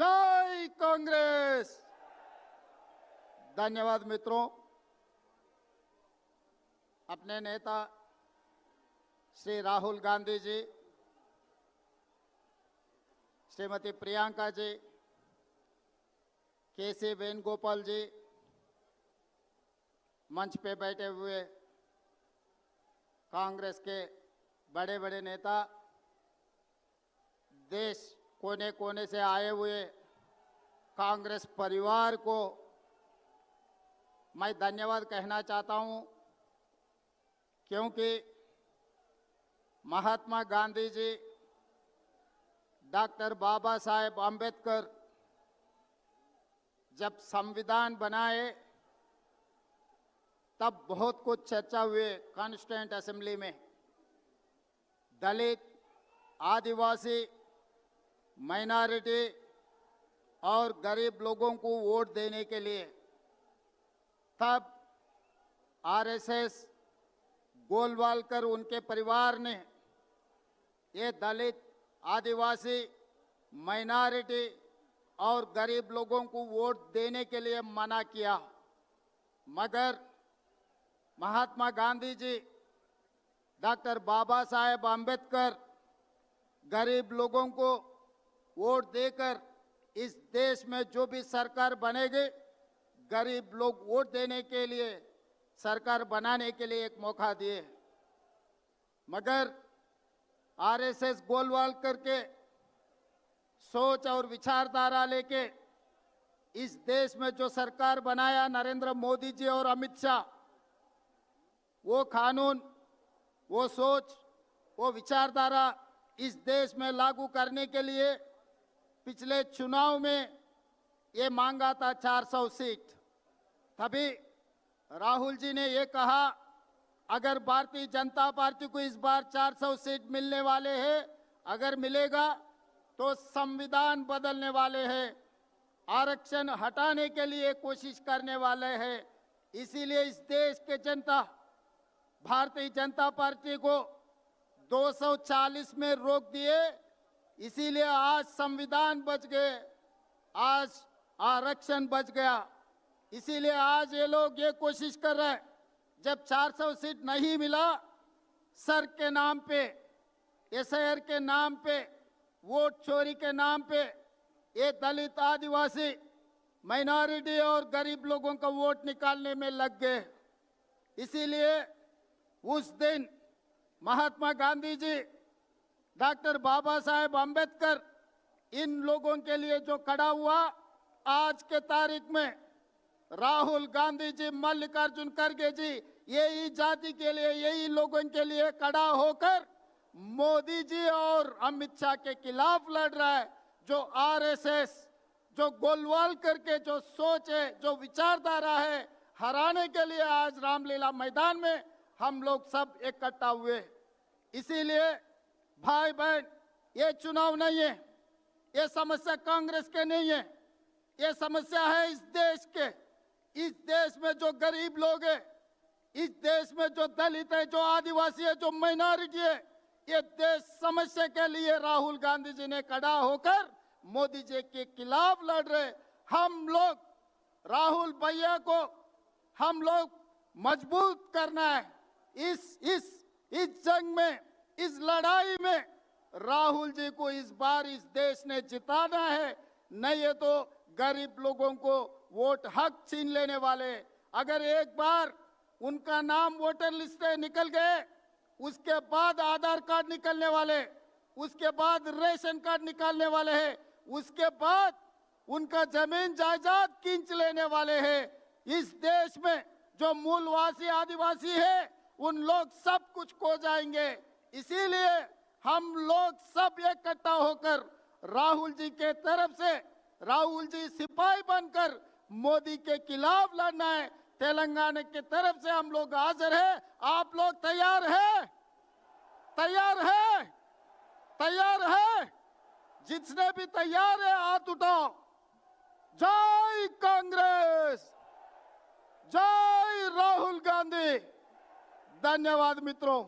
जय कांग्रेस। धन्यवाद मित्रों। अपने नेता श्री राहुल गांधी जी, श्रीमती प्रियंका जी, केसी वेणुगोपाल जी, मंच पे बैठे हुए कांग्रेस के बड़े बड़े नेता, देश कोने कोने से आए हुए कांग्रेस परिवार को मैं धन्यवाद कहना चाहता हूं, क्योंकि महात्मा गांधी जी, डॉक्टर बाबा साहेब आम्बेडकर जब संविधान बनाए तब बहुत कुछ चर्चा हुए कॉन्स्टिट्यूएंट असेंबली में। दलित, आदिवासी, माइनॉरिटी और गरीब लोगों को वोट देने के लिए तब आरएसएस, गोलवालकर उनके परिवार ने ये दलित, आदिवासी, माइनॉरिटी और गरीब लोगों को वोट देने के लिए मना किया। मगर महात्मा गांधी जी, डॉक्टर बाबा साहेब आम्बेडकर गरीब लोगों को वोट देकर इस देश में जो भी सरकार बनेगी, गरीब लोग वोट देने के लिए, सरकार बनाने के लिए एक मौका दिए। मगर आरएसएस गोलवालकर के सोच और विचारधारा लेके इस देश में जो सरकार बनाया नरेंद्र मोदी जी और अमित शाह, वो कानून, वो सोच, वो विचारधारा इस देश में लागू करने के लिए पिछले चुनाव में ये मांगा था 400 सीट। तभी राहुल जी ने ये कहा, अगर भारतीय जनता पार्टी को इस बार 400 सीट मिलने वाले हैं, अगर मिलेगा तो संविधान बदलने वाले हैं, आरक्षण हटाने के लिए कोशिश करने वाले हैं। इसीलिए इस देश के जनता भारतीय जनता पार्टी को 240 में रोक दिए। इसीलिए आज संविधान बच गए, आज आरक्षण बच गया। इसीलिए आज ये लोग ये कोशिश कर रहे हैं, जब 400 सीट नहीं मिला, सर के नाम पे, एसआईआर के नाम पे, वोट चोरी के नाम पे ये दलित, आदिवासी, माइनॉरिटी और गरीब लोगों का वोट निकालने में लग गए। इसीलिए उस दिन महात्मा गांधी जी, डॉक्टर बाबा साहेब आम्बेडकर इन लोगों के लिए जो खड़ा हुआ, आज के तारीख में राहुल गांधी जी, मल्लिकार्जुन खड़गे जी यही जाति के लिए, यही लोगों के लिए खड़ा होकर मोदी जी और अमित शाह के खिलाफ लड़ रहा है। जो आरएसएस, जो गोलवालकर के जो सोच है, जो विचारधारा है, हराने के लिए आज रामलीला मैदान में हम लोग सब इकट्ठा हुए। इसीलिए भाई बहन, ये चुनाव नहीं है, ये समस्या कांग्रेस के नहीं है, ये समस्या है इस देश के। इस देश में जो गरीब लोग हैं, इस देश में जो दलित है, जो आदिवासी है, जो माइनॉरिटी है, ये देश समस्या के लिए राहुल गांधी जी ने खड़ा होकर मोदी जी के खिलाफ लड़ रहे। हम लोग राहुल भैया को हम लोग मजबूत करना है। इस जंग में, इस लड़ाई में राहुल जी को इस बार इस देश ने जिताना है, नहीं है तो गरीब लोगों को वोट हक छीन लेने वाले। अगर एक बार उनका नाम वोटर लिस्ट से निकल गए, उसके बाद आधार कार्ड निकलने वाले, उसके बाद रेशन कार्ड निकालने वाले हैं, उसके बाद उनका जमीन जायदाद खींच लेने वाले हैं। इस देश में जो मूलवासी आदिवासी है, उन लोग सब कुछ खो जाएंगे। इसीलिए हम लोग सब इकट्ठा होकर राहुल जी के तरफ से, राहुल जी सिपाही बनकर मोदी के खिलाफ लड़ना है। तेलंगाना की तरफ से हम लोग हाजिर हैं। आप लोग तैयार हैं? तैयार है? तैयार है? जिसने भी तैयार है हाथ उठाओ। जय कांग्रेस, जय राहुल गांधी। धन्यवाद मित्रों।